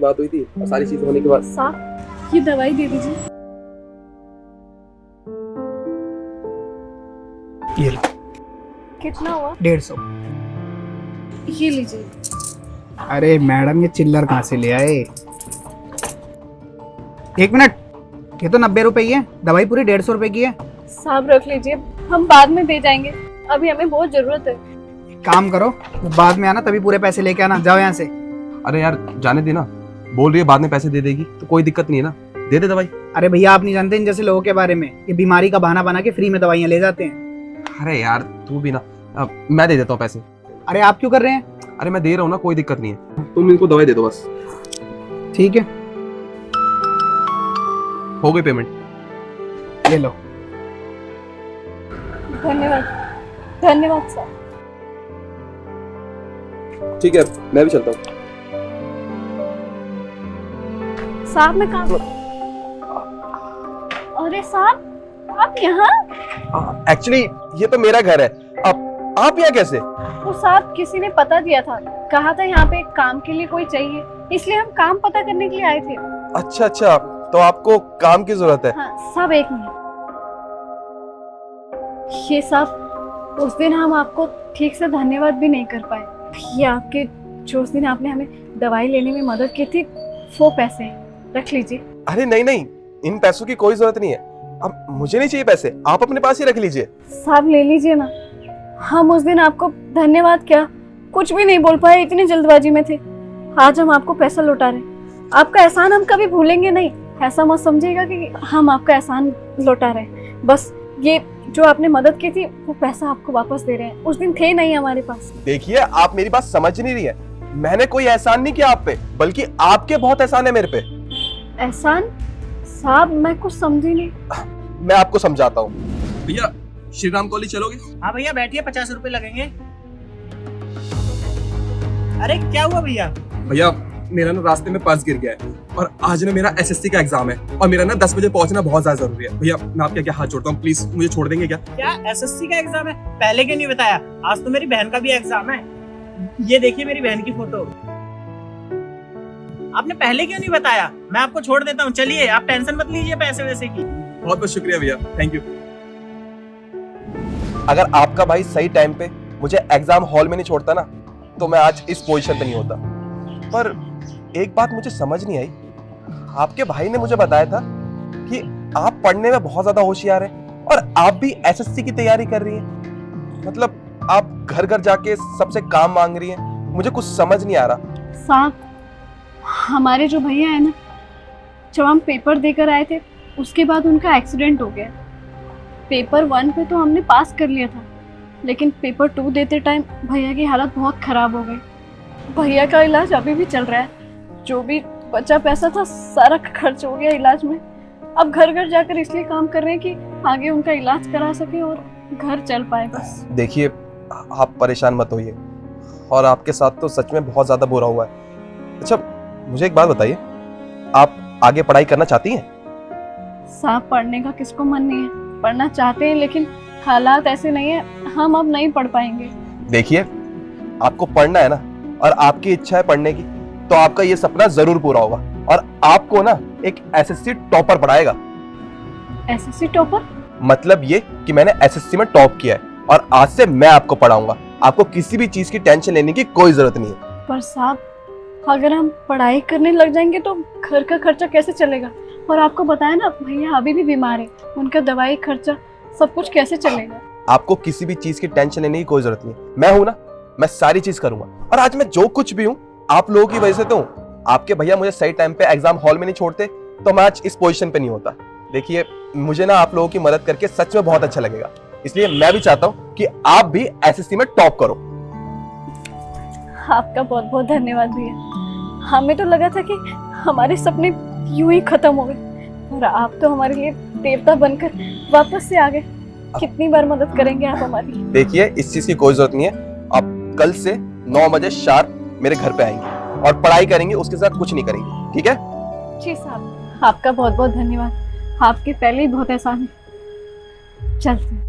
बात हुई थी और सारी चीज होने के बाद। साहब ये दवाई दे दीजिए। ये लो। कितना हुआ? 150। ये लीजिए। अरे मैडम ये चिल्लर कहाँ से ले आए? 1 मिनट, ये तो 90 रुपए की है, दवाई पूरी 150 रुपए की है। साहब रख लीजिए, हम बाद में दे जाएंगे, अभी हमें बहुत जरूरत है। एक काम करो, वो बाद में आना तभी पूरे पैसे लेके आना, जाओ यहाँ से। अरे यार जाने दे ना, बोल रही है बाद में पैसे दे देगी तो कोई दिक्कत नहीं है ना, दे दे दवाई। अरे भैया आप नहीं जानते इन जैसे लोगों के बारे में, ये बीमारी का बहाना बना के फ्री में दवाइयाँ ले जाते हैं। अरे यार तू भी ना, मैं दे देता हूँ पैसे। अरे आप क्यों कर रहे हैं? अरे मैं दे रहा हूँ ना, कोई दिक्कत नहीं है, तुम इनको दवाई दे दो बस। ठीक है, हो गई पेमेंट, ले लो। धन्यवाद, धन्यवाद साहब। ठीक है मैं भी चलता हूँ। साहब मैं काम। अरे साहब आप यहाँ? एक्चुअली ये तो मेरा घर है, अब आप यहाँ कैसे? वो साहब किसी ने पता दिया था, कहा था यहाँ पे काम के लिए कोई चाहिए, इसलिए हम काम पता करने के लिए आए थे। अच्छा अच्छा, तो आपको काम की जरूरत है? हाँ साहब एक मिनट। ये साहब उस दिन हम आपको ठीक से धन्यवाद भी नहीं कर पाए। ये आपके जो उस दिन आपने हमें दवाई लेने में मदद की थी, वो पैसे हैं, रख लीजिए। अरे नहीं नहीं, इन पैसों की कोई जरूरत नहीं है, अब मुझे नहीं चाहिए पैसे, आप अपने पास ही रख लीजिए। साहब ले लीजिए ना, हम उस दिन आपको धन्यवाद क्या कुछ भी नहीं बोल पाए, इतनी जल्दबाजी में थे। आज हम आपको पैसा लौटा रहे हैं, आपका एहसान हम कभी भूलेंगे नहीं, ऐसा मत समझिएगा कि हम आपका एहसान लौटा रहे हैं। बस ये जो आपने मदद की थी वो पैसा आपको वापस दे रहे हैं, उस दिन थे नहीं हमारे पास। देखिए आप मेरी बात समझ नहीं रही है, मैंने कोई एहसान नहीं किया आप पे, बल्कि आपके बहुत एहसान है मेरे पे। एहसान? साहब मैं कुछ समझी नहीं। मैं आपको समझाता हूँ। भैया श्री राम कॉलेज चलोगे? हाँ भैया बैठिए, 50 रुपए लगेंगे। अरे क्या हुआ भैया? भैया मेरा ना रास्ते में पर्स गिर गया है और आज ना मेरा एसएससी का एग्जाम है और मेरा ना 10 बजे पहुंचना बहुत ज्यादा जरूरी है। भैया मैं आपके क्या हाथ जोड़ता हूँ, प्लीज मुझे छोड़ देंगे क्या? क्या एसएससी का एग्जाम है? पहले क्यों नहीं बताया? आज तो मेरी बहन का भी एग्जाम है। ये देखिए मेरी बहन की फोटो। आपने पहले क्यों नहीं बताया? मैं आपको छोड़ देता हूँ, चलिए आप टेंशन मत लीजिए पैसे वैसे की। बहुत बहुत शुक्रिया भैया, थैंक यू। अगर आपका भाई सही टाइम पे मुझे एग्जाम हॉल में नहीं छोड़ता ना, तो मैं आज इस पोजीशन पे नहीं होता। पर एक बात मुझे समझ नहीं आई, आपके भाई ने मुझे बताया था कि आप पढ़ने में बहुत ज्यादा होशियार हैं और आप भी एसएससी की तैयारी कर रही हैं। मतलब आप घर घर जाके सबसे काम मांग रही हैं, मुझे कुछ समझ नहीं आ रहा। साहब हमारे जो भैया है ना, जब हम पेपर देकर आए थे उसके बाद उनका एक्सीडेंट हो गया। पेपर 1 पे तो हमने पास कर लिया था, लेकिन पेपर 2 देते टाइम भैया की हालत बहुत खराब हो गई। भैया का इलाज अभी भी चल रहा है, जो भी बचा पैसा था सारा खर्च हो गया इलाज में। अब घर घर जाकर इसलिए काम कर रहे हैं कि आगे उनका इलाज करा सके और घर चल पाए बस। देखिए आप परेशान मत होइए, और आपके साथ तो सच में बहुत ज्यादा बुरा हुआ है। अच्छा मुझे एक बात बताइए, आप आगे पढ़ाई करना चाहती हैं? साहब पढ़ने का किसको मन नहीं है, पढ़ना चाहते हैं लेकिन हालात ऐसे नहीं है, हम अब नहीं पढ़ पाएंगे। देखिए आपको पढ़ना है ना, और आपकी इच्छा है पढ़ने की, तो आपका ये सपना जरूर पूरा होगा और आपको ना एक एसएससी टॉपर पढ़ाएगा। SSC topper? मतलब ये कि मैंने एसएससी में टॉप किया है और आज से मैं आपको पढ़ाऊंगा, आपको किसी भी चीज की टेंशन लेने की कोई जरूरत नहीं है। पर साहब अगर हम पढ़ाई करने लग जाएंगे तो घर का खर्चा कैसे चलेगा? और आपको बताया ना भैया अभी भी बीमार है, उनका दवाई खर्चा सब कुछ कैसे चलेगा? आपको किसी भी चीज की टेंशन लेने की कोई जरूरत नहीं, मैं हूं ना, मैं सारी चीज करूंगा। और आज मैं जो कुछ भी हूं आप लोगों की वजह से तो हूं। आपके भैया मुझे सही टाइम पे एग्जाम हॉल में नहीं छोड़ते तो मैं आज इस पोजीशन पे नहीं होता। देखिए मुझे ना आप लोगों की मदद करके सच में बहुत अच्छा लगेगा, इसलिए मैं भी चाहता हूं कि आप भी एसएससी में टॉप करो। आपका बहुत बहुत धन्यवाद भैया, हमें तो लगा था कि हमारे सपने यूं ही खत्म हो गए और आप तो हमारे लिए देवता बनकर वापस से आ गए। कितनी बार मदद करेंगे आप हमारी? देखिए इस चीज की कोई जरूरत नहीं है, आप कल से 9 बजे शार्प मेरे घर पे आएंगे और पढ़ाई करेंगे, उसके साथ कुछ नहीं करेंगे, ठीक है? जी साहब, आपका बहुत बहुत धन्यवाद, आपके पहले ही बहुत एहसान है। चलते हैं।